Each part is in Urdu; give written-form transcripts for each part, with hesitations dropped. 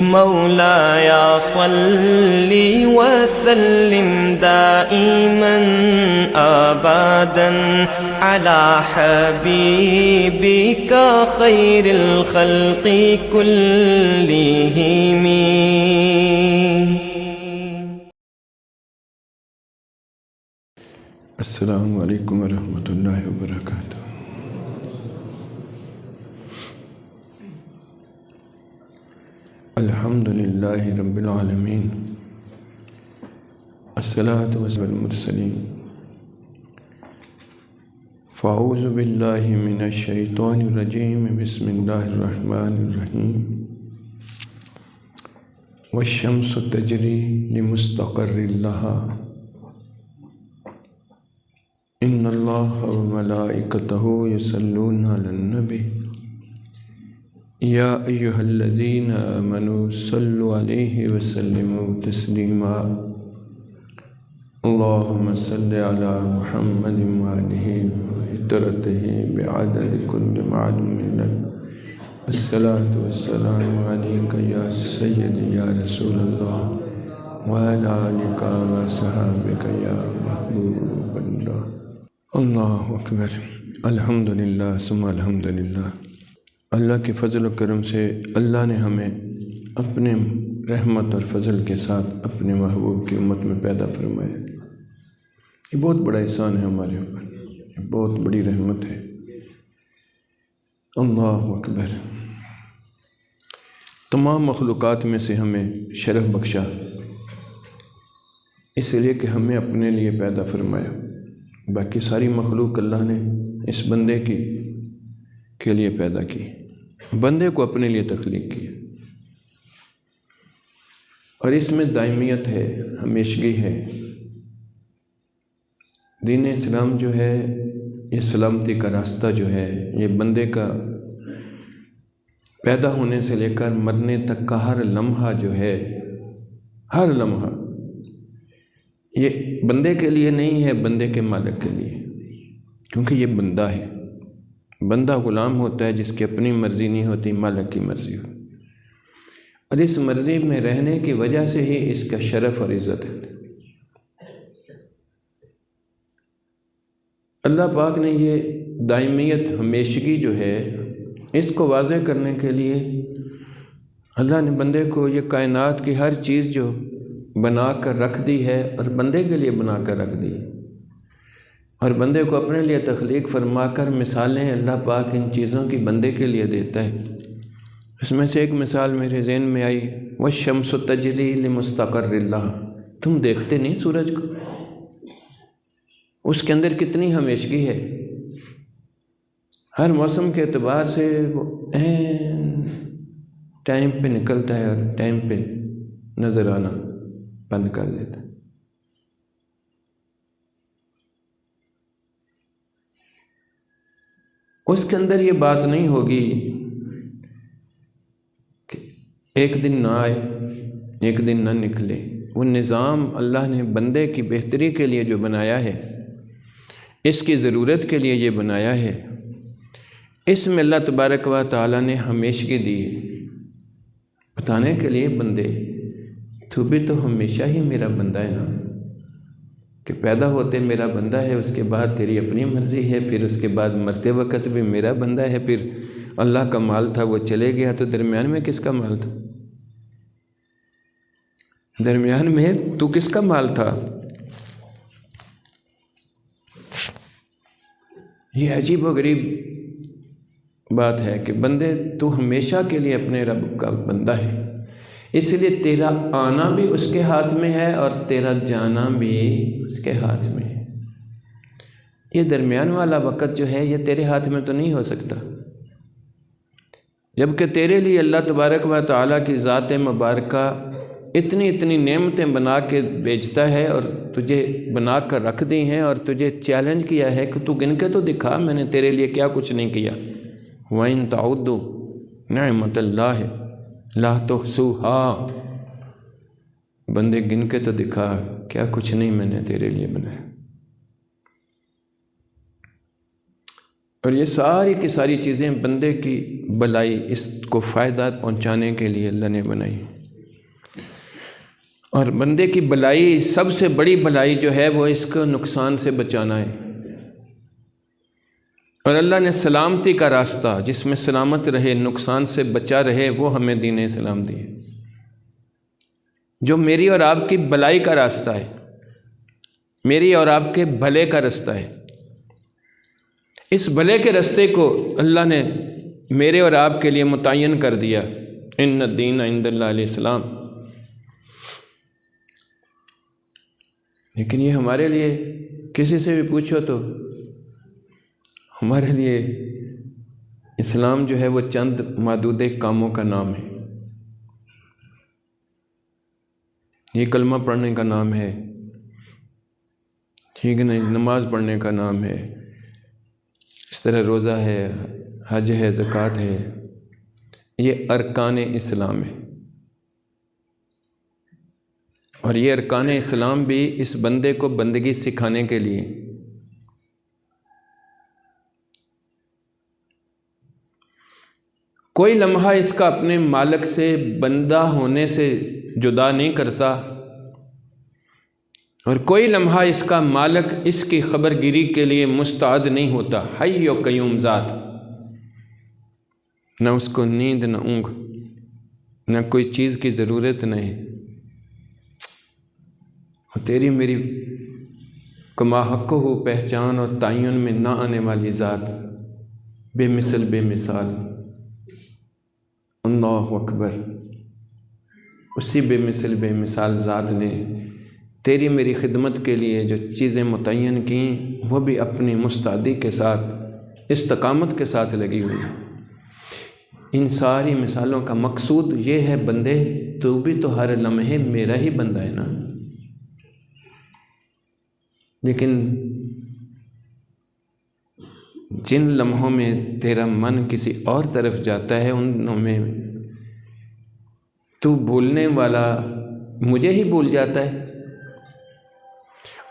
مولاي صل وسلم دائما أبدا على حبيبك خير الخلق كلهم. السلام علیکم ورحمۃ اللہ وبرکاتہ. الحمد للہ رب العالمین، الصلاۃ والسلام علی المرسلین. فاعوذ باللہ من الشیطان الرجیم، بسم اللہ الرحمن الرحیم. والشمس تجری لمستقر لہا ان اللہ وملائکتہ یصلون علی النبی یا ایہا الذین آمنوا صلوا علیہ وسلموا تسلیما. اللہم صل علی محمد وآلہ وعطرتہ بعدد کل معلوم لک. الصلاۃ والسلام علیک یا سیدی یا رسول اللہ وعلی آلک وصحابک یا محبوب اللہ. اللہ اکبر. الحمدللہ ثم الحمدللہ. اللہ کے فضل و کرم سے اللہ نے ہمیں اپنے رحمت اور فضل کے ساتھ اپنے محبوب کی امت میں پیدا فرمایا. یہ بہت بڑا احسان ہے ہمارے اوپر، یہ بہت بڑی رحمت ہے. اللہ اکبر. تمام مخلوقات میں سے ہمیں شرف بخشا اس لیے کہ ہمیں اپنے لیے پیدا فرمایا. باقی ساری مخلوق اللہ نے اس بندے کے لیے پیدا کی، بندے کو اپنے لیے تخلیق کی، اور اس میں دائمیت ہے، ہمیشگی ہے. دین اسلام جو ہے یہ سلامتی کا راستہ جو ہے، یہ بندے کا پیدا ہونے سے لے کر مرنے تک کا ہر لمحہ جو ہے، ہر لمحہ یہ بندے کے لیے نہیں ہے، بندے کے مالک کے لیے. کیونکہ یہ بندہ ہے. بندہ غلام ہوتا ہے جس کی اپنی مرضی نہیں ہوتی، مالک کی مرضی ہوتی. اور اس مرضی میں رہنے کی وجہ سے ہی اس کا شرف اور عزت ہے. اللہ پاک نے یہ دائمیت، ہمیشگی جو ہے، اس کو واضح کرنے کے لیے اللہ نے بندے کو یہ کائنات کی ہر چیز جو بنا کر رکھ دی ہے اور بندے کے لیے بنا کر رکھ دی، اور بندے کو اپنے لیے تخلیق فرما کر مثالیں اللہ پاک ان چیزوں کی بندے کے لیے دیتا ہے. اس میں سے ایک مثال میرے ذہن میں آئی، والشمس تجری لمستقر لہا. تم دیکھتے نہیں سورج کو، اس کے اندر کتنی ہمیشگی ہے. ہر موسم کے اعتبار سے وہ ٹائم پہ نکلتا ہے اور ٹائم پہ نظر آنا بند کر دیتا ہے. اس کے اندر یہ بات نہیں ہوگی کہ ایک دن نہ آئے، ایک دن نہ نکلے. وہ نظام اللہ نے بندے کی بہتری کے لیے جو بنایا ہے، اس کی ضرورت کے لیے یہ بنایا ہے، اس میں اللہ تبارک و تعالیٰ نے ہمیشگی دی ہے بتانے کے لیے بندے تو بھی تو ہمیشہ ہی میرا بندہ ہے نا، کہ پیدا ہوتے میرا بندہ ہے، اس کے بعد تیری اپنی مرضی ہے، پھر اس کے بعد مرتے وقت بھی میرا بندہ ہے، پھر اللہ کا مال تھا وہ چلے گیا، تو درمیان میں کس کا مال تھا؟ درمیان میں تو کس کا مال تھا؟ یہ عجیب و غریب بات ہے کہ بندے تو ہمیشہ کے لیے اپنے رب کا بندہ ہے. اس لیے تیرا آنا بھی اس کے ہاتھ میں ہے اور تیرا جانا بھی اس کے ہاتھ میں ہے. یہ درمیان والا وقت جو ہے یہ تیرے ہاتھ میں تو نہیں ہو سکتا، جبکہ تیرے لیے اللہ تبارک و تعالیٰ کی ذات مبارکہ اتنی اتنی نعمتیں بنا کے بیچتا ہے اور تجھے بنا کر رکھ دی ہیں، اور تجھے چیلنج کیا ہے کہ تو گن کے تو دکھا میں نے تیرے لیے کیا کچھ نہیں کیا. وَإِن تَعُدُّوا نِعْمَتَ اللَّهِ لَا تُحْصُوهَا. بندے گن کے تو دکھا کیا کچھ نہیں میں نے تیرے لیے بنایا. اور یہ ساری کی ساری چیزیں بندے کی بھلائی، اس کو فائدہ پہنچانے کے لیے اللہ نے بنائی۔ اور بندے کی بھلائی، سب سے بڑی بھلائی جو ہے وہ اس کو نقصان سے بچانا ہے۔ اور اللہ نے سلامتی کا راستہ، جس میں سلامت رہے، نقصان سے بچا رہے، وہ ہمیں دین اسلام دی ہے، جو میری اور آپ کی بھلائی کا راستہ ہے، میری اور آپ کے بھلے کا راستہ ہے۔ اس بھلے کے راستے کو اللہ نے میرے اور آپ کے لیے متعین کر دیا، ان الدین عند اللہ الاسلام۔ لیکن یہ ہمارے لیے، کسی سے بھی پوچھو تو ہمارے لیے اسلام جو ہے وہ چند محدود کاموں کا نام ہے۔ یہ کلمہ پڑھنے کا نام ہے، ٹھیک ہے نا، نماز پڑھنے کا نام ہے، اس طرح روزہ ہے، حج ہے، زکوٰۃ ہے، یہ ارکان اسلام ہے۔ اور یہ ارکان اسلام بھی اس بندے کو بندگی سکھانے کے لیے۔ کوئی لمحہ اس کا اپنے مالک سے، بندہ ہونے سے جدا نہیں کرتا، اور کوئی لمحہ اس کا مالک اس کی خبر گیری کے لیے مستعد نہیں ہوتا۔ حی و قیوم ذات، نہ اس کو نیند، نہ اونگ، نہ کوئی چیز کی ضرورت نہیں۔ تیری میری کما حق ہو پہچان اور تعین میں نہ آنے والی ذات، بے مثل بے مثال، اللہ اکبر۔ اسی بے مثل بے مثال ذات نے تیری میری خدمت کے لیے جو چیزیں متعین کیں، وہ بھی اپنی مستعدی کے ساتھ، استقامت کے ساتھ لگی ہوئی۔ ان ساری مثالوں کا مقصود یہ ہے، بندے تو بھی تو ہر لمحے میرا ہی بندہ ہے نا۔ لیکن جن لمحوں میں تیرا من کسی اور طرف جاتا ہے، ان میں تو بھولنے والا مجھے ہی بھول جاتا ہے،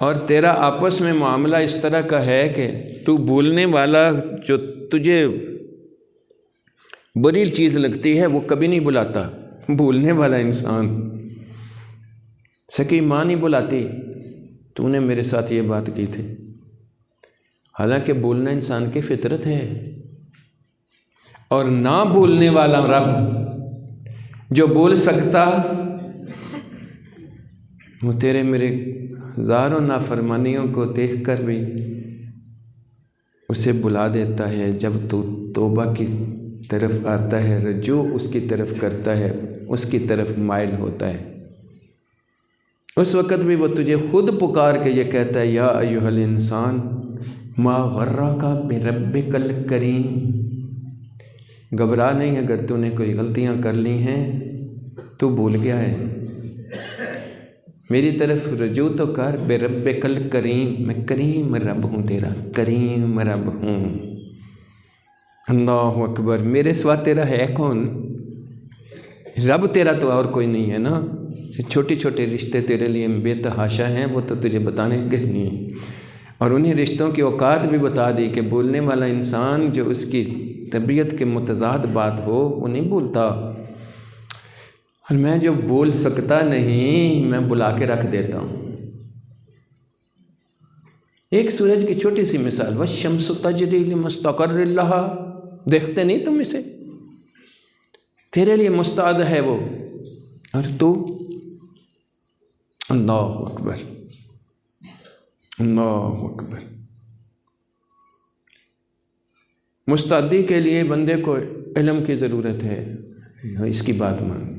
اور تیرا آپس میں معاملہ اس طرح کا ہے کہ تو بھولنے والا جو تجھے بری چیز لگتی ہے وہ کبھی نہیں بلاتا۔ بھولنے والا انسان، سکی ماں نہیں بلاتی تو نے میرے ساتھ یہ بات کی تھی، حالانکہ بھولنا انسان کی فطرت ہے۔ اور نہ بھولنے والا رب جو بول سکتا، وہ تیرے میرے ہزاروں نافرمانیوں کو دیکھ کر بھی اسے بلا دیتا ہے۔ جب تو توبہ کی طرف آتا ہے، رجوع اس کی طرف کرتا ہے، اس کی طرف مائل ہوتا ہے، اس وقت بھی وہ تجھے خود پکار کے یہ کہتا ہے، یا ایھا الانسان ما غرک بربک الکریم۔ گھبرا نہیں اگر تو نے کوئی غلطیاں کر لی ہیں، تو بھول گیا ہے، میری طرف رجوع تو کر۔ بربک الکریم، میں کریم رب ہوں، تیرا کریم رب ہوں۔ اللہ اکبر، میرے سوا تیرا ہے کون؟ رب تیرا تو اور کوئی نہیں ہے نا۔ چھوٹے چھوٹے رشتے تیرے لیے بے تحاشا ہیں، وہ تو تجھے بتانے کے لیے، اور انہیں رشتوں کی اوقات بھی بتا دی کہ بولنے والا انسان جو اس کی طبیعت کے متضاد بات ہو وہ نہیں بولتا، اور میں جو بول سکتا نہیں میں بلا کے رکھ دیتا ہوں۔ ایک سورج کی چھوٹی سی مثال، والشمس تجری لمستقر لہا، دیکھتے نہیں تم اسے، تیرے لیے مستعد ہے وہ، اور تو اللہ اکبر، اللہ اکبر۔ مستعدی کے لیے بندے کو علم کی ضرورت ہے، اس کی بات مان،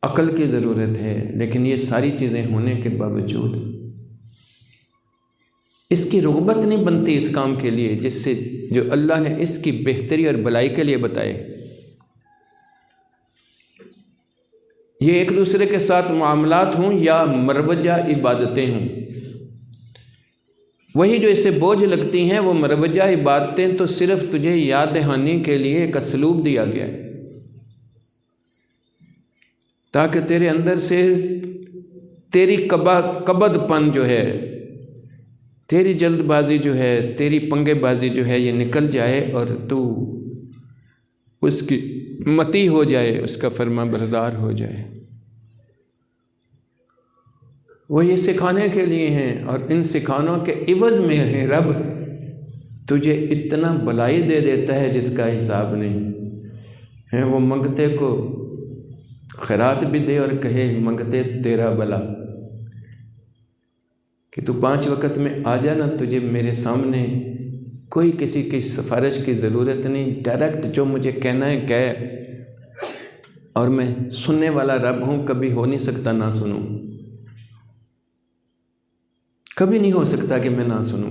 عقل کی ضرورت ہے، لیکن یہ ساری چیزیں ہونے کے باوجود اس کی رغبت نہیں بنتی اس کام کے لیے جس سے جو اللہ نے اس کی بہتری اور بھلائی کے لیے بتائے۔ یہ ایک دوسرے کے ساتھ معاملات ہوں یا مروجہ عبادتیں ہوں، وہی جو اسے بوجھ لگتی ہیں وہ مروجہ عبادتیں تو صرف تجھے یاد دہانی کے لیے ایک اسلوب دیا گیا ہے، تاکہ تیرے اندر سے تیری کبد پن جو ہے تیری جلد بازی جو ہے، تیری پنگے بازی جو ہے، یہ نکل جائے اور تو اس کی متی ہو جائے، اس کا فرما بردار ہو جائے۔ وہ یہ سکھانے کے لیے ہیں، اور ان سکھانوں کے عوض میں ہے رب تجھے اتنا بلائی دے دیتا ہے جس کا حساب نہیں ہے۔ وہ منگتے کو خیرات بھی دے اور کہے منگتے تیرا بلا، کہ تو 5 وقت میں آ جانا، تجھے میرے سامنے کوئی کسی کی سفارش کی ضرورت نہیں، ڈائریکٹ جو مجھے کہنا ہے کہہ، اور میں سننے والا رب ہوں، کبھی ہو نہیں سکتا نہ سنوں، کبھی نہیں ہو سکتا کہ میں نہ سنوں۔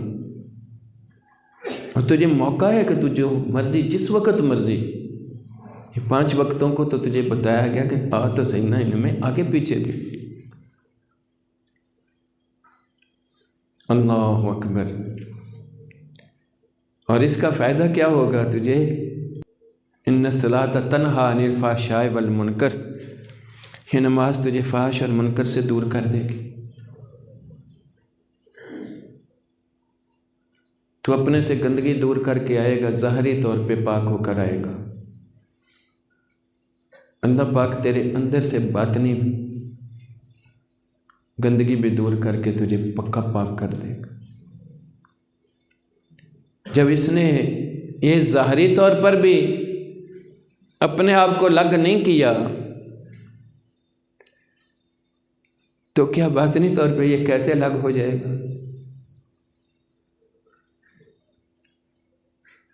اور تجھے موقع ہے کہ تو جو مرضی جس وقت مرضی، یہ 5 وقتوں کو تو تجھے بتایا گیا کہ آ تو صحیح نہ، ان میں آگے پیچھے بھی۔ اللہ اکبر۔ اور اس کا فائدہ کیا ہوگا تجھے؟ ان الصلاۃ تنہی عن الفحشاء والمنکر، یہ نماز تجھے فحش اور منکر سے دور کر دے گی۔ تو اپنے سے گندگی دور کر کے آئے گا، ظاہری طور پہ پاک ہو کر آئے گا۔ اللہ پاک تیرے اندر سے باطنی گندگی بھی دور کر کے تجھے پکا پاک کر دے گا۔ جب اس نے یہ ظاہری طور پر بھی اپنے آپ کو لگ نہیں کیا، تو کیا باطنی طور پہ یہ کیسے لگ ہو جائے گا؟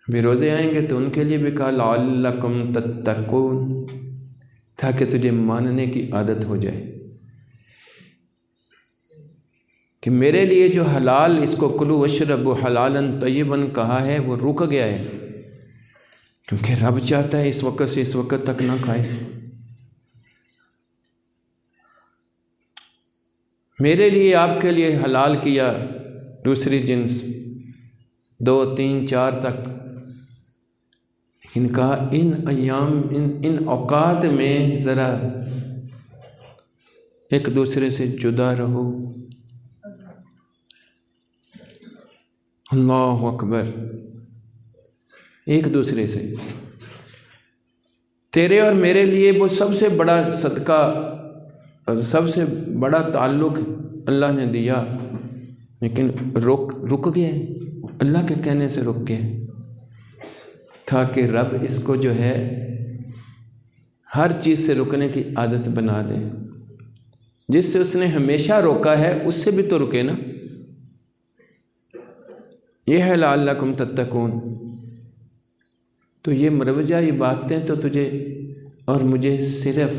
بھی روزے آئیں گے تو ان کے لیے بھی کہا لعلکم تتقون، تاکہ تجھے ماننے کی عادت ہو جائے کہ میرے لیے جو حلال، اس کو کلوا واشربوا حلالا طیبا کہا ہے، وہ رک گیا ہے، کیونکہ رب چاہتا ہے اس وقت سے اس وقت تک نہ کھائے۔ میرے لیے آپ کے لیے حلال کیا دوسری جنس 2 3 4 تک، لیکن کہا ان ایام ان اوقات میں ذرا ایک دوسرے سے جدا رہو۔ اللہ اکبر۔ ایک دوسرے سے، تیرے اور میرے لیے وہ سب سے بڑا صدقہ اور سب سے بڑا تعلق اللہ نے دیا، لیکن رک گیا، اللہ کے کہنے سے رک گیا، تاکہ رب اس کو جو ہے ہر چیز سے رکنے کی عادت بنا دے۔ جس سے اس نے ہمیشہ روکا ہے اس سے بھی تو رکے نا۔ یہ ہے لعلکم تتقون۔ تو یہ مروجہ یہ باتیں تو تجھے اور مجھے صرف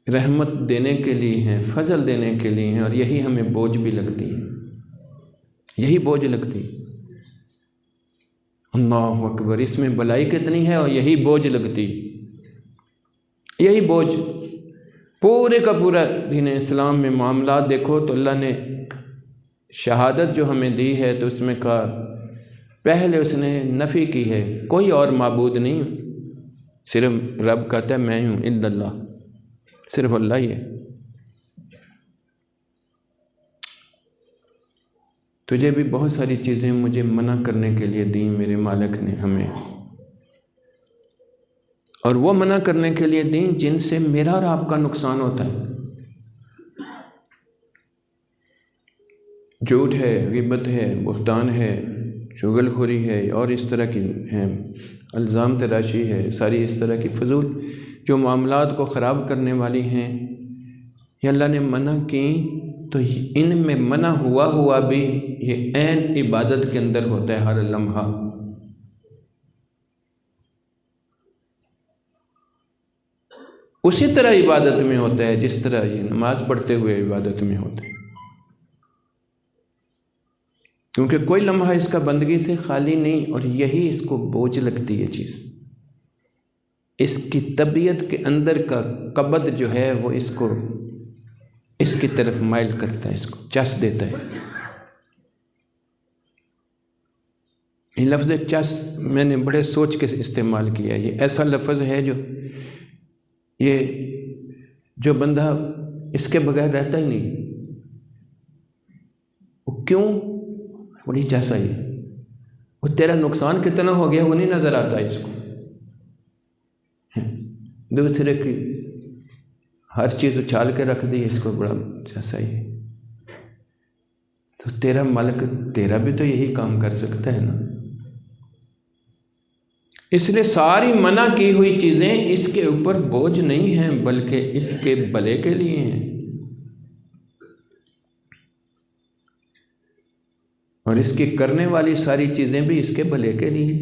رحمت دینے کے لیے ہیں، فضل دینے کے لیے ہیں، اور یہی ہمیں بوجھ بھی لگتی ہے، یہی بوجھ لگتی ہے۔ اللہ اکبر۔ اس میں بلائی کتنی ہے اور یہی بوجھ لگتی، یہی بوجھ۔ پورے کا پورا دین اسلام میں معاملات دیکھو تو اللہ نے شہادت جو ہمیں دی ہے تو اس میں کہا، پہلے اس نے نفی کی ہے، کوئی اور معبود نہیں، صرف رب کہتا ہے میں ہوں، الا اللہ، صرف اللہ ہی ہے۔ تجھے بھی بہت ساری چیزیں مجھے منع کرنے کے لیے دیں میرے مالک نے ہمیں، اور وہ منع کرنے کے لیے دیں جن سے میرا اور آپ کا نقصان ہوتا ہے۔ جھوٹ ہے، غیبت ہے، بہتان ہے، چغل خوری ہے، اور اس طرح کی ہیں، الزام تراشی ہے، ساری اس طرح کی فضول جو معاملات کو خراب کرنے والی ہیں، یہ اللہ نے منع کی۔ تو ان میں منع ہوا بھی یہ عین عبادت کے اندر ہوتا ہے ہر لمحہ۔ اسی طرح عبادت میں ہوتا ہے جس طرح یہ نماز پڑھتے ہوئے عبادت میں ہوتا ہے، کیونکہ کوئی لمحہ اس کا بندگی سے خالی نہیں، اور یہی اس کو بوجھ لگتی ہے چیز۔ اس کی طبیعت کے اندر کا قبض جو ہے وہ اس کو اس کی طرف مائل کرتا ہے، اس کو چس دیتا ہے۔ یہ لفظ چس میں نے بڑے سوچ کے استعمال کیا ہے، یہ ایسا لفظ ہے جو بندہ اس کے بغیر رہتا ہی نہیں، وہ کیوں؟ بڑی جیسا ہی وہ تیرا نقصان کتنا ہو گیا وہ نہیں نظر آتا اس کو، دوسرے کی ہر چیز اچھال کے رکھ دی، اس کو بڑا جیسا ہی۔ تو تیرا مالک تیرا بھی تو یہی کام کر سکتا ہے نا۔ اس لیے ساری منع کی ہوئی چیزیں اس کے اوپر بوجھ نہیں ہیں، بلکہ اس کے بھلے کے لیے ہیں، اور اس کی کرنے والی ساری چیزیں بھی اس کے بھلے کے لیے۔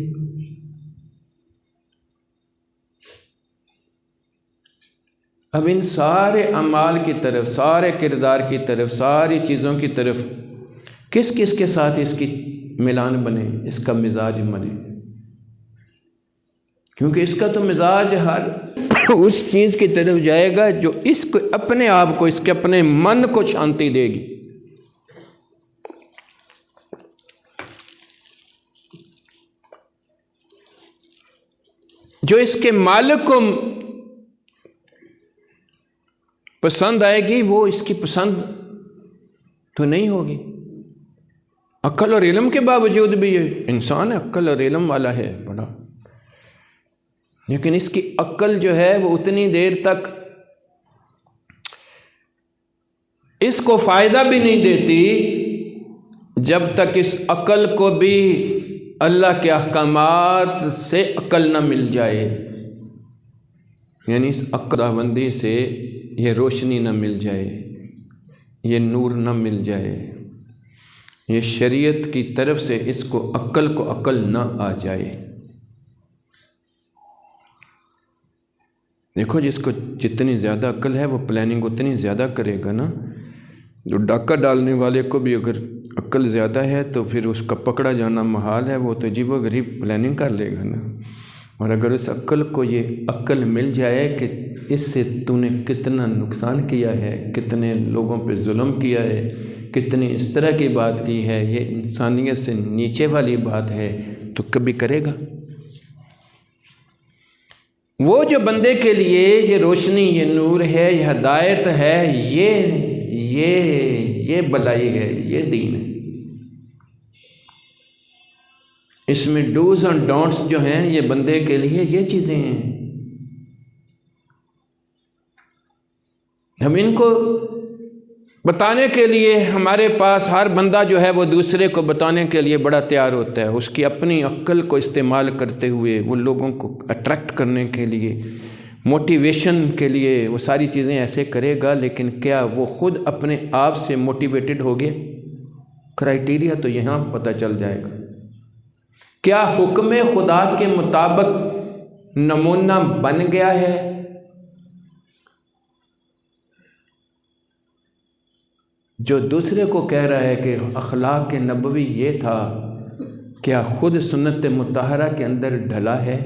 اب ان سارے اعمال کی طرف، سارے کردار کی طرف، ساری چیزوں کی طرف کس کس کے ساتھ اس کی ملان بنے، اس کا مزاج بنے، کیونکہ اس کا تو مزاج ہر اس چیز کی طرف جائے گا جو اس کو اپنے آپ کو، اس کے اپنے من کو شانتی دے گی۔ جو اس کے مالک کو پسند آئے گی وہ اس کی پسند تو نہیں ہوگی۔ عقل اور علم کے باوجود بھی یہ انسان عقل اور علم والا ہے بڑا، لیکن اس کی عقل جو ہے وہ اتنی دیر تک اس کو فائدہ بھی نہیں دیتی جب تک اس عقل کو بھی اللہ کے احکامات سے عقل نہ مل جائے، یعنی اس عقل بندی سے یہ روشنی نہ مل جائے، یہ نور نہ مل جائے، یہ شریعت کی طرف سے اس کو عقل نہ آ جائے۔ دیکھو جس کو جتنی زیادہ عقل ہے وہ پلاننگ اتنی زیادہ کرے گا نا۔ جو ڈاکہ ڈالنے والے کو بھی اگر عقل زیادہ ہے تو پھر اس کا پکڑا جانا محال ہے، وہ تو عجیب و غریب پلاننگ کر لے گا نا۔ اور اگر اس عقل کو یہ عقل مل جائے کہ اس سے تو نے کتنا نقصان کیا ہے، کتنے لوگوں پہ ظلم کیا ہے، کتنی اس طرح کی بات کی ہے، یہ انسانیت سے نیچے والی بات ہے، تو کبھی کرے گا؟ وہ جو بندے کے لیے یہ روشنی، یہ نور ہے، یہ ہدایت ہے، یہ بلائی ہے، یہ دین ہے، اس میں ڈوز اور ڈونٹس جو ہیں یہ بندے کے لیے یہ چیزیں ہیں۔ ہم ان کو بتانے کے لیے ہمارے پاس ہر بندہ جو ہے وہ دوسرے کو بتانے کے لیے بڑا تیار ہوتا ہے، اس کی اپنی عقل کو استعمال کرتے ہوئے وہ لوگوں کو اٹریکٹ کرنے کے لیے، موٹیویشن کے لیے وہ ساری چیزیں ایسے کرے گا، لیکن کیا وہ خود اپنے آپ سے موٹیویٹڈ ہو گیا؟ کرائیٹیریا تو یہاں پتہ چل جائے گا۔ کیا حکم خدا کے مطابق نمونہ بن گیا ہے؟ جو دوسرے کو کہہ رہا ہے کہ اخلاق نبوی یہ تھا، کیا خود سنت مطہرہ کے اندر ڈھلا ہے؟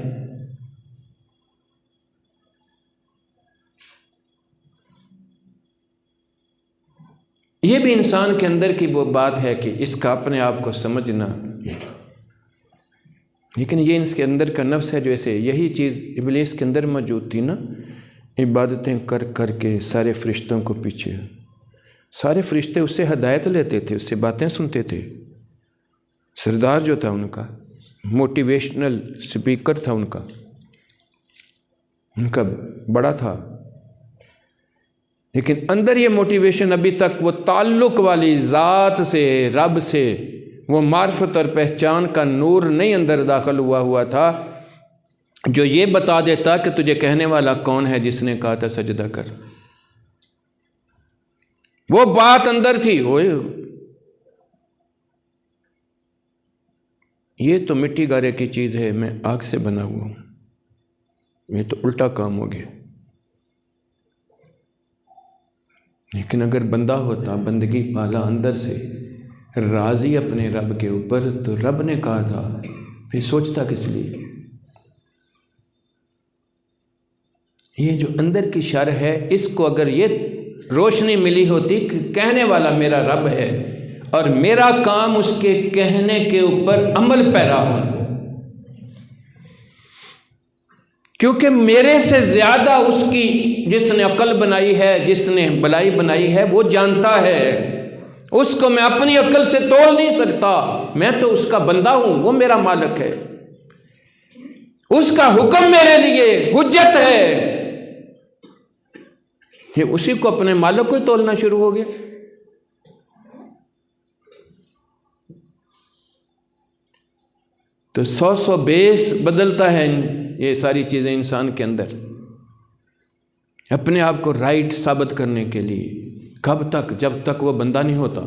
یہ بھی انسان کے اندر کی وہ بات ہے کہ اس کا اپنے آپ کو سمجھنا، لیکن یہ اس کے اندر کا نفس ہے جو ایسے یہی چیز ابلیس کے اندر موجود تھی نا، عبادتیں کر کر کے سارے فرشتوں کو پیچھے، سارے فرشتے اس سے ہدایت لیتے تھے، اس سے باتیں سنتے تھے۔ سردار جو تھا ان کا موٹیویشنل سپیکر تھا، ان کا بڑا تھا، لیکن اندر یہ موٹیویشن ابھی تک وہ تعلق والی ذات سے، رب سے، وہ معرفت اور پہچان کا نور نہیں اندر داخل ہوا تھا جو یہ بتا دیتا کہ تجھے کہنے والا کون ہے جس نے کہا تھا سجدہ کر۔ وہ بات اندر تھی، یہ تو مٹی گارے کی چیز ہے، میں آگ سے بنا ہوا ہوں، یہ تو الٹا کام ہو گیا۔ لیکن اگر بندہ ہوتا بندگی والا اندر سے راضی اپنے رب کے اوپر، تو رب نے کہا تھا، پھر سوچتا کس لیے؟ یہ جو اندر کی شر ہے، اس کو اگر یہ روشنی ملی ہوتی کہ کہنے والا میرا رب ہے اور میرا کام اس کے کہنے کے اوپر عمل پیرا ہونا، کیونکہ میرے سے زیادہ اس کی جس نے عقل بنائی ہے، جس نے بلائی بنائی ہے، وہ جانتا ہے اس کو میں اپنی عقل سے تول نہیں سکتا، میں تو اس کا بندہ ہوں، وہ میرا مالک ہے، اس کا حکم میرے لیے حجت ہے۔ یہ اسی کو اپنے مالک کو ہی تولنا شروع ہو گیا۔ تو 100 بیس بدلتا ہے یہ ساری چیزیں انسان کے اندر، اپنے آپ کو رائٹ ثابت کرنے کے لیے۔ کب تک؟ جب تک وہ بندہ نہیں ہوتا۔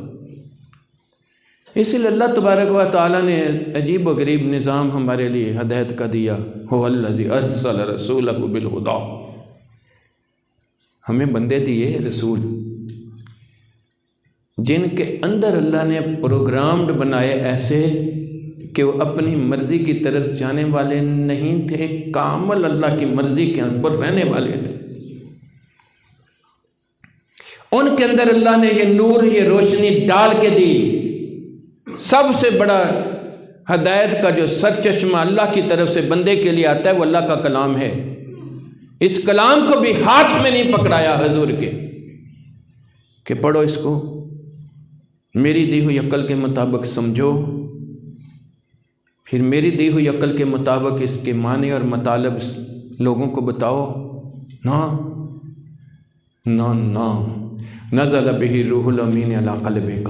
اس لیے اللہ تبارک و تعالیٰ نے عجیب و غریب نظام ہمارے لیے ہدایت کا دیا، هو الذی ارسل رسولہ بالہدی، ہمیں بندے دیے رسول جن کے اندر اللہ نے پروگرامڈ بنائے ایسے کہ وہ اپنی مرضی کی طرف جانے والے نہیں تھے، کامل اللہ کی مرضی کے اوپر رہنے والے تھے۔ ان کے اندر اللہ نے یہ نور، یہ روشنی ڈال کے دی۔ سب سے بڑا ہدایت کا جو سر چشمہ اللہ کی طرف سے بندے کے لیے آتا ہے وہ اللہ کا کلام ہے۔ اس کلام کو بھی ہاتھ میں نہیں پکڑایا حضور کے کہ پڑھو اس کو، میری دی ہوئی عقل کے مطابق سمجھو، پھر میری دی ہوئی عقل کے مطابق اس کے معنی اور مطالب لوگوں کو بتاؤ۔ نہ نہ نہ، نزل بہ روح الامین علی قلبک،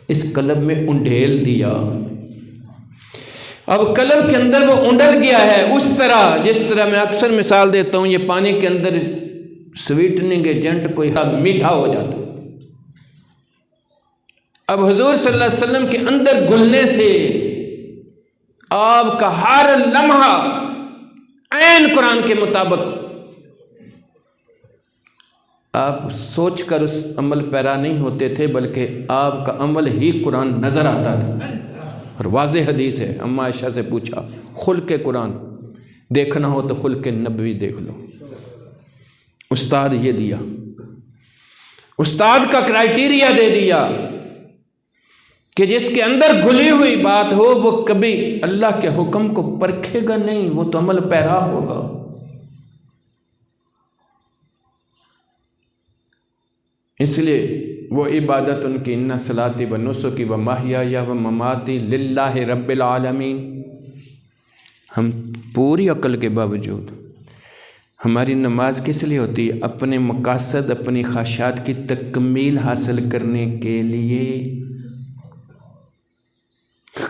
اس قلب میں انڈیل دیا۔ اب قلب کے اندر وہ انڈل گیا ہے، اس طرح جس طرح میں اکثر مثال دیتا ہوں، یہ پانی کے اندر سویٹننگ ایجنٹ کوئی حد میٹھا ہو جاتا۔ اب حضور صلی اللہ علیہ وسلم کے اندر گھلنے سے آپ کا ہر لمحہ عین قرآن کے مطابق، آپ سوچ کر اس عمل پیرا نہیں ہوتے تھے، بلکہ آپ کا عمل ہی قرآن نظر آتا تھا۔ اور واضح حدیث ہے، اما عائشہ سے پوچھا خلق قرآن دیکھنا ہو تو خلق نبوی دیکھ لو۔ استاد یہ دیا، استاد کا کرائیٹیریا دے دیا کہ جس کے اندر گھلی ہوئی بات ہو وہ کبھی اللہ کے حکم کو پرکھے گا نہیں، وہ تو عمل پیرا ہوگا۔ اس لیے وہ عبادت ان کی، ان صلاتی و نسکی و محیای و مماتی للہ رب العالمین۔ ہم پوری عقل کے باوجود ہماری نماز کس لیے ہوتی ہے؟ اپنے مقاصد، اپنی خواہشات کی تکمیل حاصل کرنے کے لیے،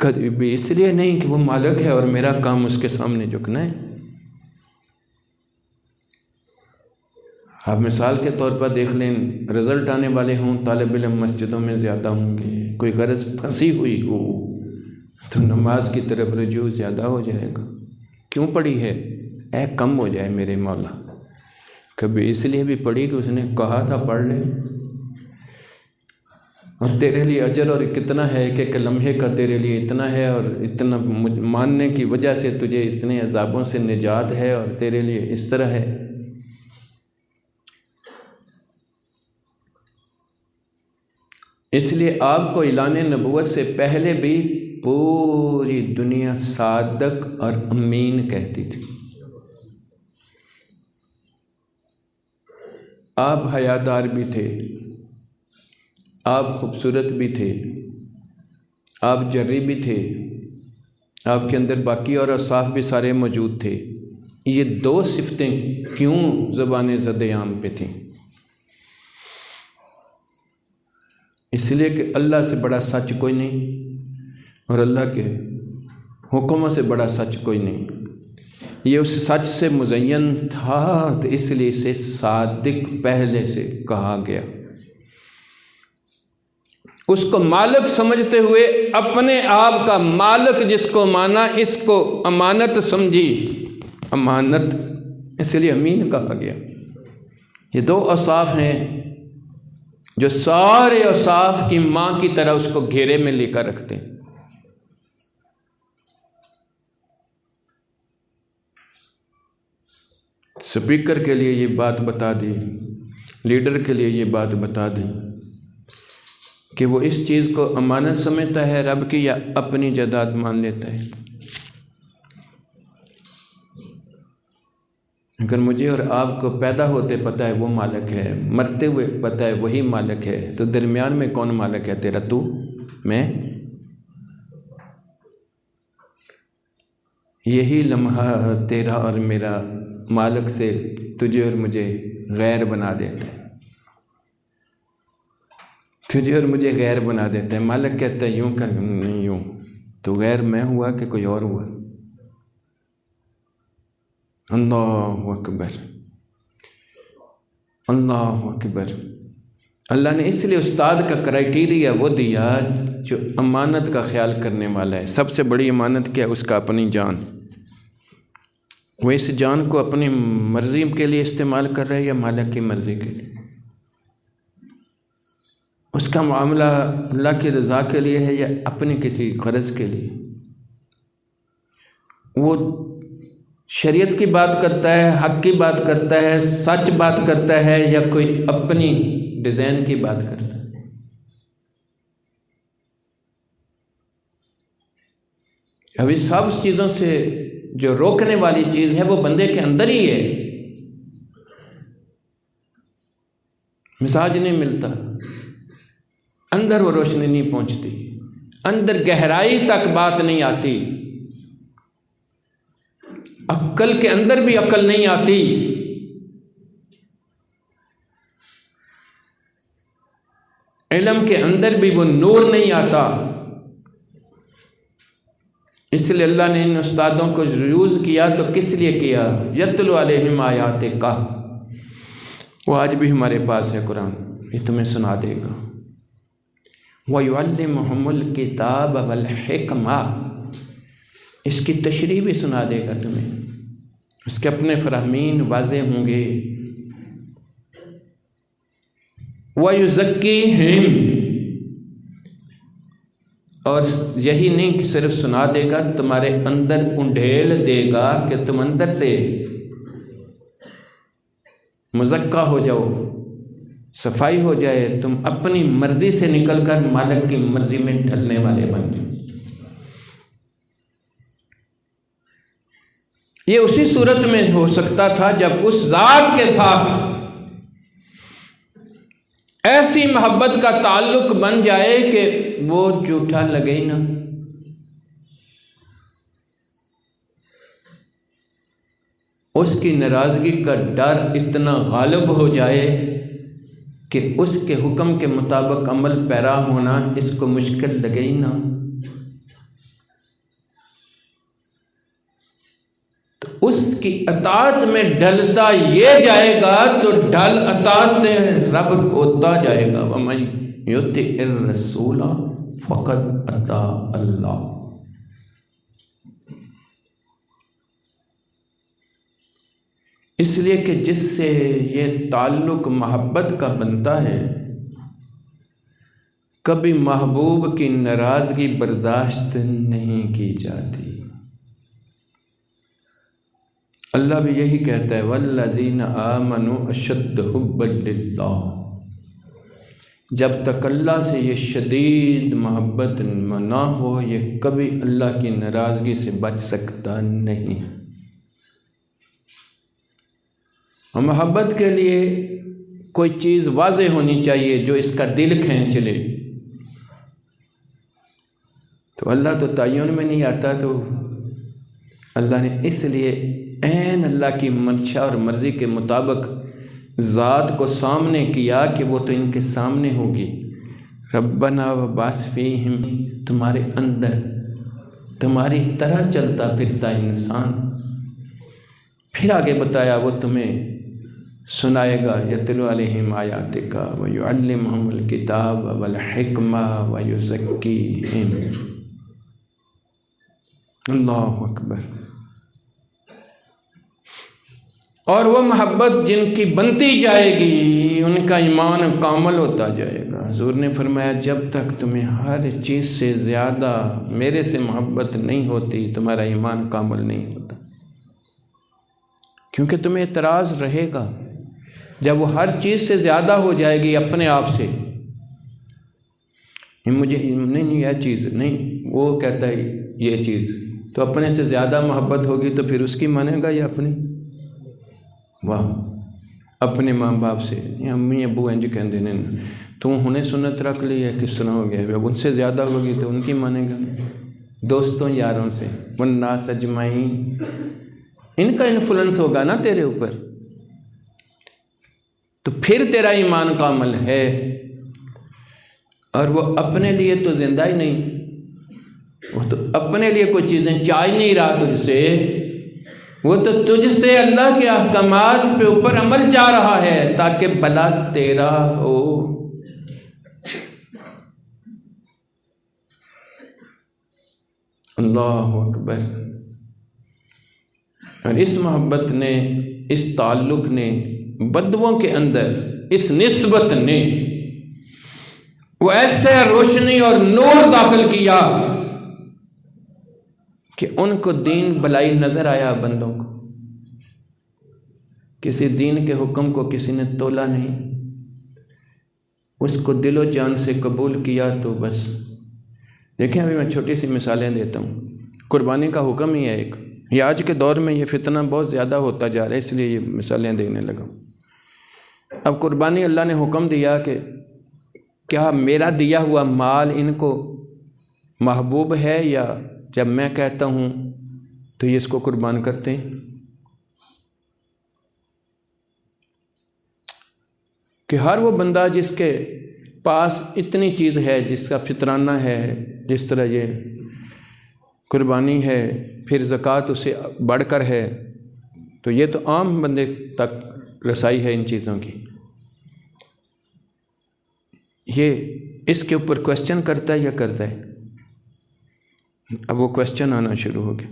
کبھی بھی اس لیے نہیں کہ وہ مالک ہے اور میرا کام اس کے سامنے جھکنا ہے۔ آپ مثال کے طور پر دیکھ لیں، رزلٹ آنے والے ہوں، طالب علم مسجدوں میں زیادہ ہوں گے، کوئی غرض پھنسی ہوئی ہو تو نماز کی طرف رجوع زیادہ ہو جائے گا۔ کیوں پڑھی ہے؟ اے کم ہو جائے میرے مولا۔ کبھی اس لیے بھی پڑھی کہ اس نے کہا تھا پڑھ لے، اور تیرے لیے اجر اور کتنا ہے کہ ایک لمحے کا تیرے لیے اتنا ہے، اور اتنا ماننے کی وجہ سے تجھے اتنے عذابوں سے نجات ہے، اور تیرے لیے اس طرح ہے۔ اس لیے آپ کو اعلان نبوت سے پہلے بھی پوری دنیا صادق اور امین کہتی تھی۔ آپ حیادار بھی تھے، آپ خوبصورت بھی تھے، آپ جری بھی تھے، آپ کے اندر باقی اور اوصاف بھی سارے موجود تھے۔ یہ دو صفتیں کیوں زبان زد عام پہ تھیں؟ اس لیے کہ اللہ سے بڑا سچ کوئی نہیں، اور اللہ کے حکموں سے بڑا سچ کوئی نہیں۔ یہ اس سچ سے مزین تھا، تو اس لیے اسے صادق پہلے سے کہا گیا۔ اس کو مالک سمجھتے ہوئے اپنے آپ کا مالک جس کو مانا، اس کو امانت سمجھی، امانت، اس لیے امین کہا گیا۔ یہ دو اوصاف ہیں جو سارے اوصاف کی ماں کی طرح اس کو گھیرے میں لے کر رکھتے ہیں۔ سپیکر کے لیے یہ بات بتا دی، لیڈر کے لیے یہ بات بتا دی کہ وہ اس چیز کو امانت سمجھتا ہے رب کی، یا اپنی جائیداد مان لیتا ہے۔ اگر مجھے اور آپ کو پیدا ہوتے پتہ ہے وہ مالک ہے، مرتے ہوئے پتہ ہے وہی مالک ہے، تو درمیان میں کون مالک ہے؟ تیرا تو، میں؟ یہی لمحہ تیرا اور میرا مالک سے تجھے اور مجھے غیر بنا دیتا ہے، تجھے اور مجھے غیر بنا دیتا ہے۔ مالک کہتا ہے یوں کر، نہیں یوں، تو غیر میں ہوا کہ کوئی اور ہوا؟ اللہ اکبر، اللہ اکبر۔ اللہ نے اس لیے استاد کا کرائٹیریا وہ دیا جو امانت کا خیال کرنے والا ہے۔ سب سے بڑی امانت کیا ہے؟ اس کا اپنی جان۔ وہ اس جان کو اپنی مرضی کے لیے استعمال کر رہا ہے یا مالک کی مرضی کے لیے؟ اس کا معاملہ اللہ کی رضا کے لیے ہے یا اپنی کسی غرض کے لیے؟ وہ شریعت کی بات کرتا ہے، حق کی بات کرتا ہے، سچ بات کرتا ہے، یا کوئی اپنی ڈیزائن کی بات کرتا ہے؟ ابھی سب چیزوں سے جو روکنے والی چیز ہے وہ بندے کے اندر ہی ہے۔ مزاج نہیں ملتا، اندر وہ روشنی نہیں پہنچتی، اندر گہرائی تک بات نہیں آتی، عقل کے اندر بھی عقل نہیں آتی، علم کے اندر بھی وہ نور نہیں آتا۔ اس لیے اللہ نے ان استادوں کو یوز کیا تو کس لیے کیا؟ یتلو علیہم آیاتک، وہ آج بھی ہمارے پاس ہے قرآن، یہ تمہیں سنا دے گا۔ وَيُعَلِّمُهُمُ الْكِتَابَ وَالْحِکْمَةَ، اس کی تشریح بھی سنا دے گا تمہیں، اس کے اپنے فرامین واضح ہوں گے۔ وَيُزَكِّيهِمْ، اور یہی نہیں کہ صرف سنا دے گا، تمہارے اندر انڈھیل دے گا کہ تم اندر سے مزکہ ہو جاؤ، صفائی ہو جائے، تم اپنی مرضی سے نکل کر مالک کی مرضی میں ڈھلنے والے بن جاؤ۔ یہ اسی صورت میں ہو سکتا تھا جب اس ذات کے ساتھ ایسی محبت کا تعلق بن جائے کہ وہ جھوٹا لگے ہی نہ۔ اس کی ناراضگی کا ڈر اتنا غالب ہو جائے کہ اس کے حکم کے مطابق عمل پیرا ہونا اس کو مشکل لگے ہی نہ۔ تو اس کی اطاعت میں ڈھلتا یہ جائے گا تو ڈھل اطاعت رب ہوتا جائے گا۔ وَمَن يُطِعِ الرَّسُولَ فَقَدْ أَطَاعَ اللَّهَ۔ اس لیے کہ جس سے یہ تعلق محبت کا بنتا ہے، کبھی محبوب کی ناراضگی برداشت نہیں کی جاتی۔ اللہ بھی یہی کہتا ہے وَالَّذِينَ آمَنُوا أَشَدُّ حُبًّا لِلَّهِ، جب تک اللہ سے یہ شدید محبت نہ ہو یہ کبھی اللہ کی ناراضگی سے بچ سکتا نہیں۔ اور محبت کے لیے کوئی چیز واضح ہونی چاہیے جو اس کا دل کھینچ لے۔ تو اللہ تو تعین میں نہیں آتا، تو اللہ نے اس لیے عین اللہ کی منشا اور مرضی کے مطابق ذات کو سامنے کیا کہ وہ تو ان کے سامنے ہوگی۔ ربنا وبعث فیہم، تمہارے اندر تمہاری طرح چلتا پھرتا انسان۔ پھر آگے بتایا وہ تمہیں سنائے گا یتلو علیہم آیاتک ویعلمہم الکتاب والحکمہ ویزکیہم۔ اللہ اکبر۔ اور وہ محبت جن کی بنتی جائے گی ان کا ایمان کامل ہوتا جائے گا۔ حضور نے فرمایا جب تک تمہیں ہر چیز سے زیادہ میرے سے محبت نہیں ہوتی تمہارا ایمان کامل نہیں ہوتا، کیونکہ تمہیں اعتراض رہے گا۔ جب وہ ہر چیز سے زیادہ ہو جائے گی اپنے آپ سے، مجھے نہیں یہ چیز نہیں، وہ کہتا ہے یہ چیز، تو اپنے سے زیادہ محبت ہوگی تو پھر اس کی مانے گا یا اپنی؟ واہ، اپنے ماں باپ سے امی ابو انج کہندے نے تو ہنے سنت رکھ لی ہے، کس طرح ہو گیا؟ اب ان سے زیادہ ہوگی تو ان کی مانے گا، دوستوں یاروں سے، والناس اجمعین، ان کا انفلوئنس ہوگا نا تیرے اوپر، تو پھر تیرا ایمان کامل ہے۔ اور وہ اپنے لیے تو زندہ ہی نہیں، وہ تو اپنے لیے کوئی چیزیں چاہ ہی نہیں رہا تجھ سے، وہ تو تجھ سے اللہ کے احکامات پہ اوپر عمل چاہ رہا ہے تاکہ بھلا تیرا ہو۔ اللہ اکبر۔ اور اس محبت نے، اس تعلق نے، بدووں کے اندر اس نسبت نے وہ ایسے روشنی اور نور داخل کیا کہ ان کو دین بلائی نظر آیا بندوں کو۔ کسی دین کے حکم کو کسی نے تولا نہیں، اس کو دل و جان سے قبول کیا تو بس۔ دیکھیں ابھی میں چھوٹی سی مثالیں دیتا ہوں، قربانی کا حکم ہی ہے ایک، یہ آج کے دور میں یہ فتنہ بہت زیادہ ہوتا جا رہا ہے، اس لیے یہ مثالیں دینے لگا۔ اب قربانی اللہ نے حکم دیا کہ کیا میرا دیا ہوا مال ان کو محبوب ہے، یا جب میں کہتا ہوں تو یہ اس کو قربان کرتے ہیں؟ کہ ہر وہ بندہ جس کے پاس اتنی چیز ہے، جس کا فطرانہ ہے، جس طرح یہ قربانی ہے، پھر زکوٰۃ اسے بڑھ کر ہے، تو یہ تو عام بندے تک رسائی ہے ان چیزوں کی۔ یہ اس کے اوپر کوشچن کرتا ہے یا کرتا ہے؟ اب وہ کوشچن آنا شروع ہو گیا۔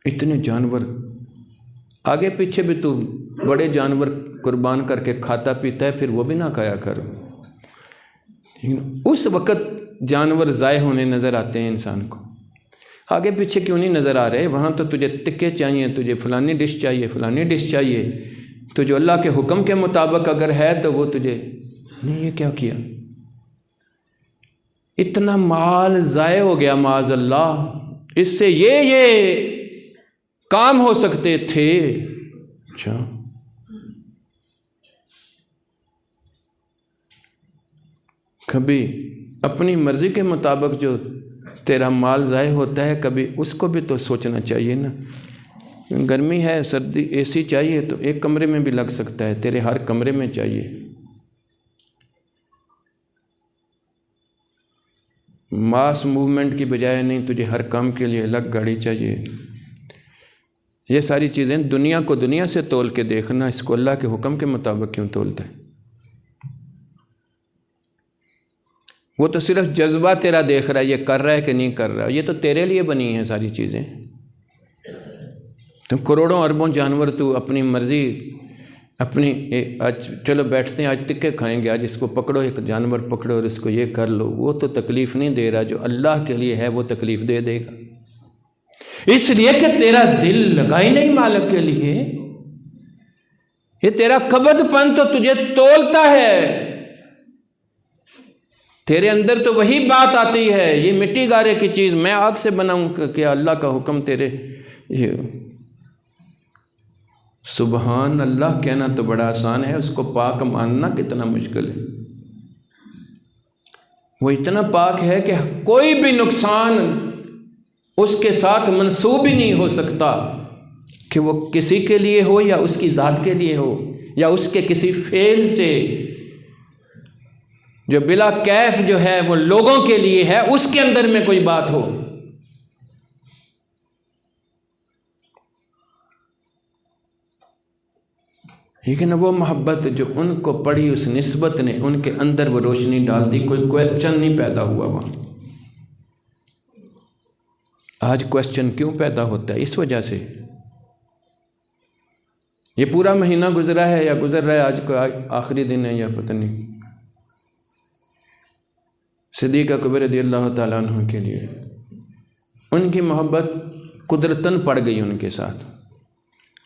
اتنے جانور، آگے پیچھے بھی تو بڑے جانور قربان کر کے کھاتا پیتا ہے، پھر وہ بھی نہ کھایا کر۔ اس وقت جانور ضائع ہونے نظر آتے ہیں انسان کو، آگے پیچھے کیوں نہیں نظر آ رہے؟ وہاں تو تجھے ٹکے چاہیے، تجھے فلانی ڈش چاہیے، فلانی ڈش چاہیے، تو جو اللہ کے حکم کے مطابق اگر ہے تو وہ تجھے نہیں۔ یہ کیا کیا؟ اتنا مال ضائع ہو گیا معاذ اللہ، اس سے یہ کام ہو سکتے تھے۔ اچھا، کبھی اپنی مرضی کے مطابق جو تیرا مال ضائع ہوتا ہے، کبھی اس کو بھی تو سوچنا چاہیے نا۔ گرمی ہے، سردی، اے سی چاہیے تو ایک کمرے میں بھی لگ سکتا ہے، تیرے ہر کمرے میں چاہیے۔ ماس موومنٹ کی بجائے نہیں، تجھے ہر کام کے لیے الگ گاڑی چاہیے۔ یہ ساری چیزیں دنیا کو دنیا سے تول کے دیکھنا، اس کو اللہ کے حکم کے مطابق کیوں تولتا ہے؟ وہ تو صرف جذبہ تیرا دیکھ رہا ہے، یہ کر رہا ہے کہ نہیں کر رہا، یہ تو تیرے لیے بنی ہیں ساری چیزیں۔ تم کروڑوں اربوں جانور تو اپنی مرضی، اپنی آج چلو بیٹھتے ہیں، آج ٹکے کھائیں گے، آج اس کو پکڑو، ایک جانور پکڑو اور اس کو یہ کر لو، وہ تو تکلیف نہیں دے رہا، جو اللہ کے لیے ہے وہ تکلیف دے دے گا، اس لیے کہ تیرا دل لگا ہی نہیں مالک کے لیے۔ یہ تیرا قبض پن تو تجھے تولتا ہے، تیرے اندر تو وہی بات آتی ہے، یہ مٹی گارے کی چیز میں آگ سے بناؤں کہ اللہ کا حکم تیرے، یہ سبحان اللہ کہنا تو بڑا آسان ہے، اس کو پاک ماننا کتنا مشکل ہے۔ وہ اتنا پاک ہے کہ کوئی بھی نقصان اس کے ساتھ منسوب ہی نہیں ہو سکتا، کہ وہ کسی کے لیے ہو یا اس کی ذات کے لیے ہو یا اس کے کسی فعل سے جو بلا کیف جو ہے وہ لوگوں کے لیے ہے، اس کے اندر میں کوئی بات ہو۔ لیکن وہ محبت جو ان کو پڑھی، اس نسبت نے ان کے اندر وہ روشنی ڈال دی، کوئی کویسچن نہیں پیدا ہوا وہاں۔ آج کویسچن کیوں پیدا ہوتا ہے؟ اس وجہ سے یہ پورا مہینہ گزرا ہے یا گزر رہا ہے، آج کو آخری دن ہے یا پتہ نہیں۔ صدیق اکبر رضی اللہ تعالیٰ عنہ کے لیے ان کی محبت قدرتاً پڑ گئی ان کے ساتھ۔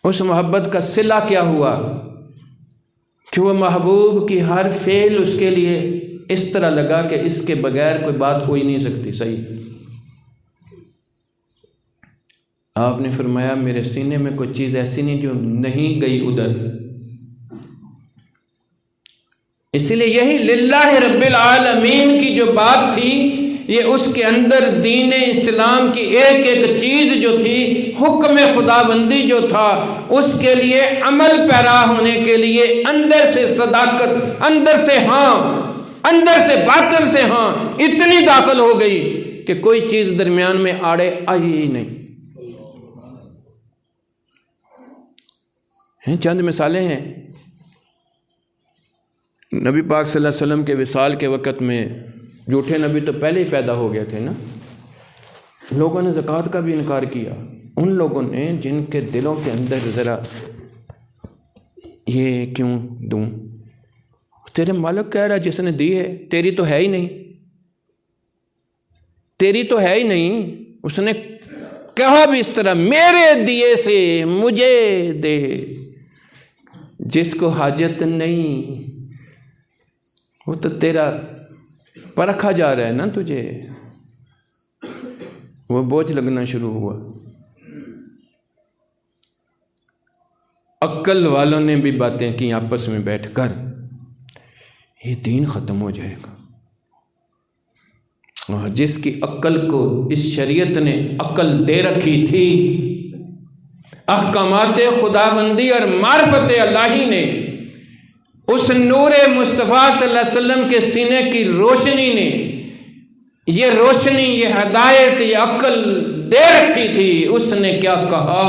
اس محبت کا صلہ کیا ہوا کہ وہ محبوب کی ہر فعل اس کے لیے اس طرح لگا کہ اس کے بغیر کوئی بات ہو ہی نہیں سکتی۔ صحیح، آپ نے فرمایا میرے سینے میں کوئی چیز ایسی نہیں جو نہیں گئی ادھر. اسی لیے یہی للہ رب العالمین کی جو بات تھی، یہ اس کے اندر دین اسلام کی ایک ایک چیز جو تھی، حکم خداوندی جو تھا، اس کے لیے عمل پیرا ہونے کے لیے اندر سے صداقت، اندر سے ہاں، اندر سے باطن سے ہاں اتنی داخل ہو گئی کہ کوئی چیز درمیان میں آڑے آئی ہی نہیں. چند مثالیں ہیں. نبی پاک صلی اللہ علیہ وسلم کے وصال کے وقت میں جھوٹے نبی تو پہلے ہی پیدا ہو گئے تھے نا. لوگوں نے زکوٰۃ کا بھی انکار کیا. ان لوگوں نے جن کے دلوں کے اندر ذرا یہ کیوں دوں، تیرے مالک کہہ رہا جس نے دی ہے، تیری تو ہے ہی نہیں، تیری تو ہے ہی نہیں. اس نے کہا بھی اس طرح، میرے دیے سے مجھے دے، جس کو حاجت نہیں وہ تو تیرا پرکھا جا رہا ہے نا تجھے. وہ بوجھ لگنا شروع ہوا. عقل والوں نے بھی باتیں کی آپس میں بیٹھ کر، یہ دین ختم ہو جائے گا. جس کی عقل کو اس شریعت نے عقل دے رکھی تھی، احکامات خداوندی اور معرفت الہی نے، اس نور مصطفیٰ صلی اللہ علیہ وسلم کے سینے کی روشنی نے یہ روشنی، یہ ہدایت، یہ عقل دے رکھی تھی. اس نے کیا کہا؟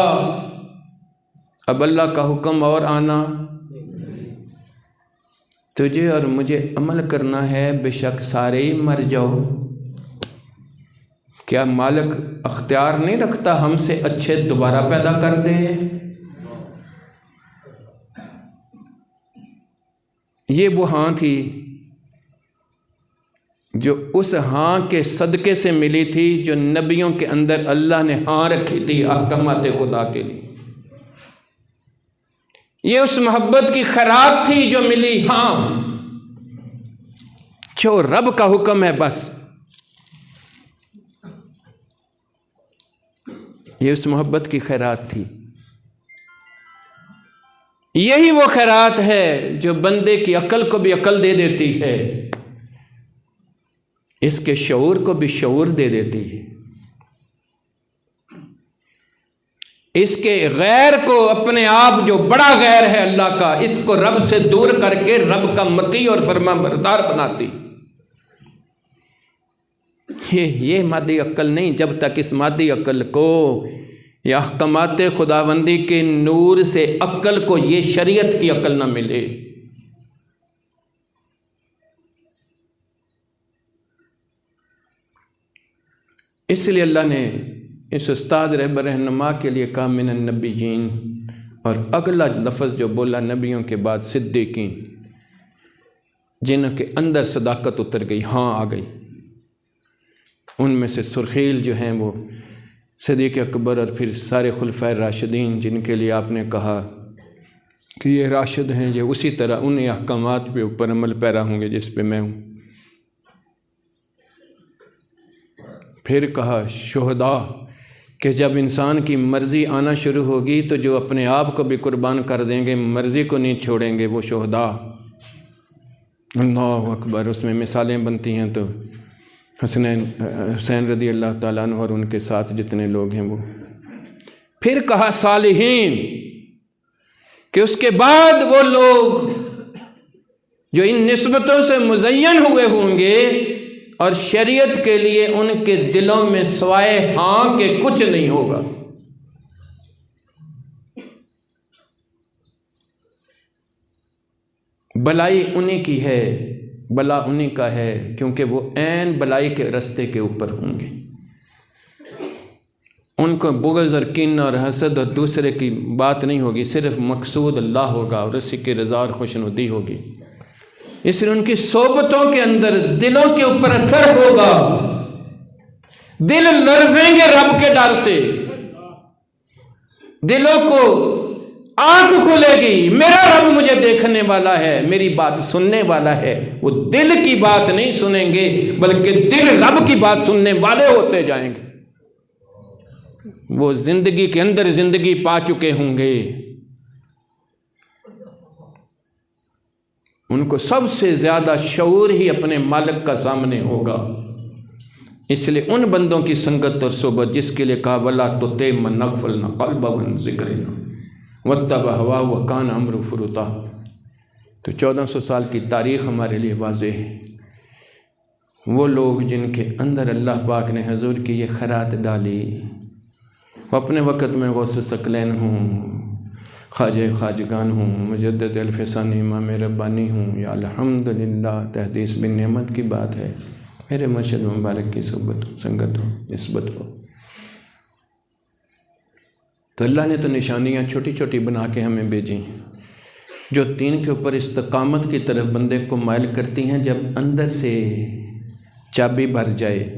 اب اللہ کا حکم اور آنا، تجھے اور مجھے عمل کرنا ہے، بے شک سارے ہی مر جاؤ. کیا مالک اختیار نہیں رکھتا ہم سے اچھے دوبارہ پیدا کر دے؟ یہ وہ ہاں تھی جو اس ہاں کے صدقے سے ملی تھی، جو نبیوں کے اندر اللہ نے ہاں رکھی تھی احکامات خدا کے لیے. یہ اس محبت کی خیرات تھی جو ملی، ہاں جو رب کا حکم ہے بس. یہ اس محبت کی خیرات تھی. یہی وہ خیرات ہے جو بندے کی عقل کو بھی عقل دے دیتی ہے، اس کے شعور کو بھی شعور دے دیتی ہے، اس کے غیر کو، اپنے آپ جو بڑا غیر ہے اللہ کا، اس کو رب سے دور کر کے رب کا مطیع اور فرما بردار بناتی. یہ مادی عقل نہیں. جب تک اس مادی عقل کو یا احکامات خداوندی کے نور سے عقل کو یہ شریعت کی عقل نہ ملے، اس لیے اللہ نے اس استاد رہبر رہنما کے لیے کہا من النبیین، اور اگلا لفظ جو بولا نبیوں کے بعد صدیقین، جن کے اندر صداقت اتر گئی، ہاں آ گئی. ان میں سے سرخیل جو ہیں وہ صدیق اکبر اور پھر سارے خلفائے راشدین، جن کے لیے آپ نے کہا کہ یہ راشد ہیں، یہ اسی طرح انہیں احکامات پہ اوپر عمل پیرا ہوں گے جس پہ میں ہوں. پھر کہا شہداء، کہ جب انسان کی مرضی آنا شروع ہوگی تو جو اپنے آپ کو بھی قربان کر دیں گے، مرضی کو نہیں چھوڑیں گے، وہ شہداء. اللہ اکبر. اس میں مثالیں بنتی ہیں تو حسین رضی اللہ تعالیٰ عنہ اور ان کے ساتھ جتنے لوگ ہیں وہ. پھر کہا صالحین، کہ اس کے بعد وہ لوگ جو ان نسبتوں سے مزین ہوئے ہوں گے اور شریعت کے لیے ان کے دلوں میں سوائے ہاں کہ کچھ نہیں ہوگا. بلائی انہی کی ہے، بلا انہی کا ہے، کیونکہ وہ عین بلائی کے رستے کے اوپر ہوں گے. ان کو بغض اور کین اور حسد اور دوسرے کی بات نہیں ہوگی، صرف مقصود اللہ ہوگا اور اسی کی رضا اور خوشنودی ہوگی. اس لیے ان کی صحبتوں کے اندر دلوں کے اوپر اثر ہوگا، دل لرزیں گے رب کے ڈر سے، دلوں کو آنکھ کھلے گی، میرا رب مجھے دیکھنے والا ہے، میری بات سننے والا ہے. وہ دل کی بات نہیں سنیں گے بلکہ دل رب کی بات سننے والے ہوتے جائیں گے. وہ زندگی کے اندر زندگی پا چکے ہوں گے، ان کو سب سے زیادہ شعور ہی اپنے مالک کا سامنے ہوگا۔ اس لیے ان بندوں کی سنگت اور صحبت جس کے لیے کہا وَلَا تُطِعْ مَنْ أَغْفَلْنَا قَلْبَهُ عَنْ ذِكْرِنَا وَاتَّبَعَ هَوَاهُ وَكَانَ أَمْرُهُ فُرُطًا۔ تو 1400 سال کی تاریخ ہمارے لیے واضح ہے۔ وہ لوگ جن کے اندر اللہ پاک نے حضور کی یہ خیرات ڈالی، وہ اپنے وقت میں غوث ثقلین ہوں، خواجہ خواجگان ہوں، مجدد الفسانی امام ربانی ہوں، یا الحمدللہ تحدیث بن نعمت کی بات ہے، میرے مرشد مبارک کی صحبت سنگت ہو، نسبت ہو۔ تو اللہ نے تو نشانیاں چھوٹی چھوٹی بنا کے ہمیں بھیجی جو دین کے اوپر استقامت کی طرف بندے کو مائل کرتی ہیں۔ جب اندر سے چابی بھر جائے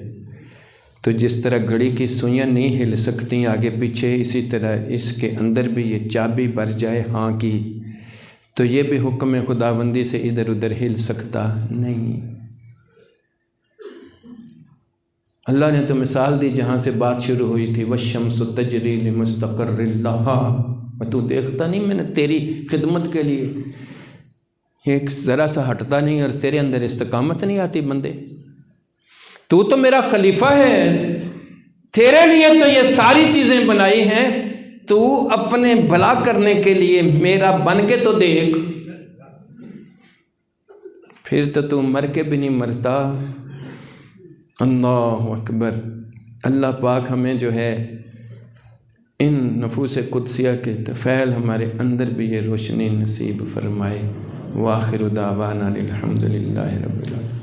تو جس طرح گھڑی کی سوئیاں نہیں ہل سکتی آگے پیچھے، اسی طرح اس کے اندر بھی یہ چابی بھر جائے ہاں کی، تو یہ بھی حکم خداوندی سے ادھر ادھر ہل سکتا نہیں۔ اللہ نے تو مثال دی جہاں سے بات شروع ہوئی تھی، وَالشَّمْسُ تَجْرِي لِمُسْتَقَرٍّ لَهَا، اور تو دیکھتا نہیں میں نے تیری خدمت کے لیے یہ ذرا سا ہٹتا نہیں، اور تیرے اندر استقامت نہیں آتی بندے۔ تو میرا خلیفہ ہے، تیرے لیے تو یہ ساری چیزیں بنائی ہیں، تو اپنے بھلا کرنے کے لیے میرا بن کے تو دیکھ، پھر تو مر کے بھی نہیں مرتا۔ اللہ اکبر۔ اللہ پاک ہمیں جو ہے ان نفوس قدسیہ کے طفیل ہمارے اندر بھی یہ روشنی نصیب فرمائے۔ وآخر دعوانا الحمدللہ رب العالمین۔